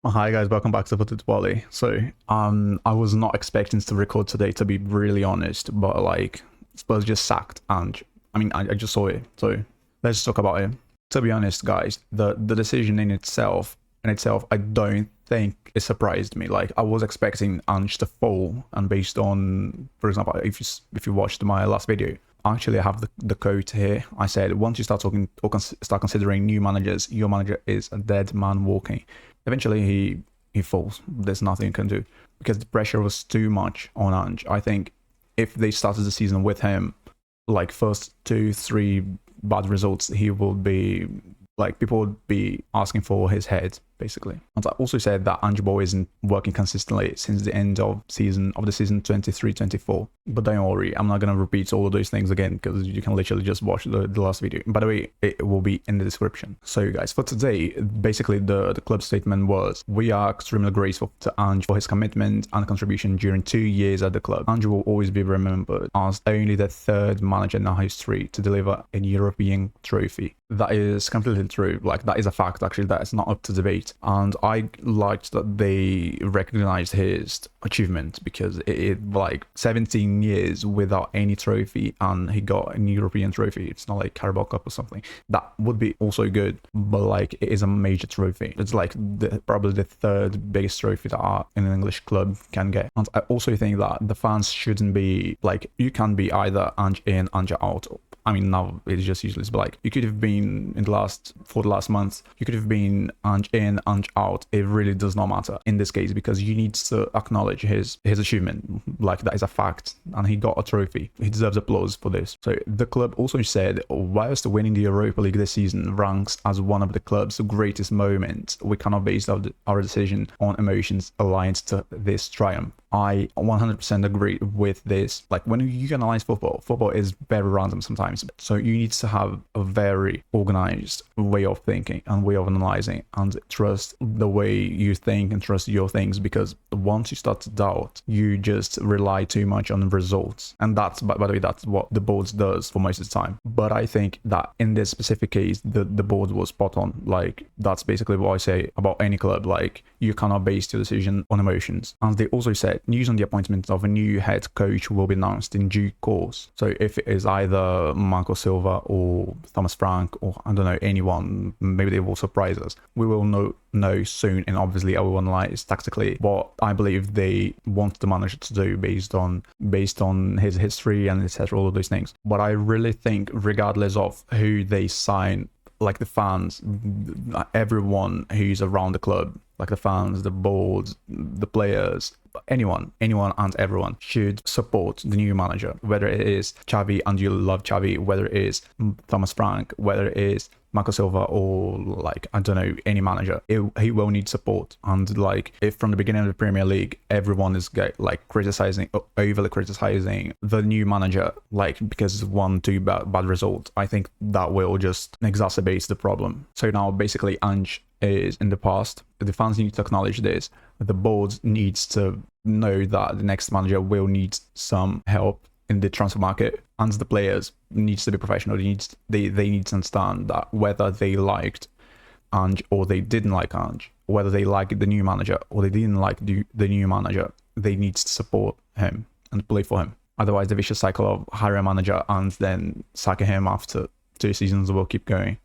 Hi guys, welcome back to FOOTY. I was not expecting to record today, to be really honest, but like Spurs just sacked Ange. I just saw it, so let's talk about it. To be honest, guys, the decision in itself, I don't think it surprised me. Like I was expecting Ange to fall, and based on, for example, if you watched my last video, actually I have the quote here. I said once you start talking or start considering new managers, your manager is a dead man walking. Eventually he falls. There's nothing you can do because the pressure was too much on Ange. I think if they started the season with him, like first 2-3 bad results, he will be like, people would be asking for his head basically. And I also said that Ange Ball isn't working consistently since the end of the season 23-24. But don't worry, I'm not gonna repeat all of those things again because you can literally just watch the last video. By the way, it will be in the description. So guys, for today, basically the club statement was: we are extremely grateful to Ange for his commitment and contribution during 2 years at the club. Ange will always be remembered as only the third manager in our history to deliver a European trophy. That is completely true. Like, that is a fact, actually. That is not up to debate. And I liked that they recognized his achievement, because it like 17 years without any trophy, and he got a European trophy. It's not like Carabao Cup or something. That would be also good, but like, it is a major trophy. It's like probably the third biggest trophy that an English club can get. And I also think that the fans shouldn't be like, you can be either Ange in, Ange out. Now it's just useless, but like, you could have been for the last month, you could have been Ange in, Ange out. It really does not matter in this case, because you need to acknowledge his achievement. Like, that is a fact, and he got a trophy. He deserves applause for this. So the club also said, whilst winning the Europa League this season ranks as one of the club's greatest moments, we cannot base our decision on emotions aligned to this triumph. I 100% agree with this. Like, when you analyze football is very random sometimes. So you need to have a very organized way of thinking and way of analyzing, and trust the way you think and trust your things, because once you start to doubt, you just rely too much on the results. And that's, by the way, that's what the board does for most of the time. But I think that in this specific case, the board was spot on. Like, that's basically what I say about any club. Like, you cannot base your decision on emotions. And they also said news on the appointment of a new head coach will be announced in due course. So if it is either Marco Silva or Thomas Frank, or I don't know, anyone, maybe they will surprise us, we will know soon. And obviously I will analyze tactically what I believe they want the manager to do based on his history and etc., all of those things. But I really think, regardless of who they sign, like the fans, everyone who's around the club, like the fans, the boards, the players, anyone and everyone should support the new manager, whether it is Xavi and you love Xavi, whether it is Thomas Frank, whether it is Marco Silva, or like, I don't know, any manager. He will need support. And like, if from the beginning of the Premier League everyone is like overly criticizing the new manager, like because of 1-2 bad results, I think that will just exacerbate the problem. So now basically Ange is in the past. The fans need to acknowledge this. The board needs to know that the next manager will need some help in the transfer market, and the players needs to be professional. They need to understand that whether they liked Ange or they didn't like Ange, whether they liked the new manager or they didn't like the new manager, they need to support him and play for him. Otherwise, the vicious cycle of hire a manager and then sack him after 2 seasons will keep going.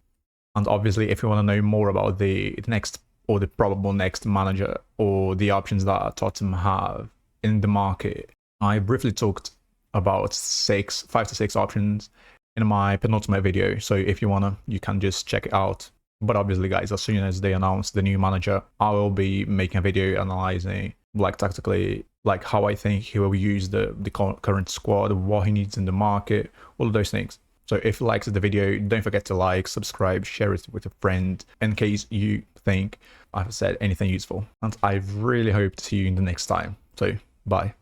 And obviously, if you want to know more about the next or the probable next manager, or the options that Tottenham have in the market, I briefly talked about 5 to 6 options in my penultimate video. So if you wanna, you can just check it out. But obviously, guys, as soon as they announce the new manager, I will be making a video analyzing, like, tactically, like how I think he will use the current squad, what he needs in the market, all of those things. So if you liked the video, don't forget to like, subscribe, share it with a friend in case you think I've said anything useful. And I really hope to see you in the next time. So bye.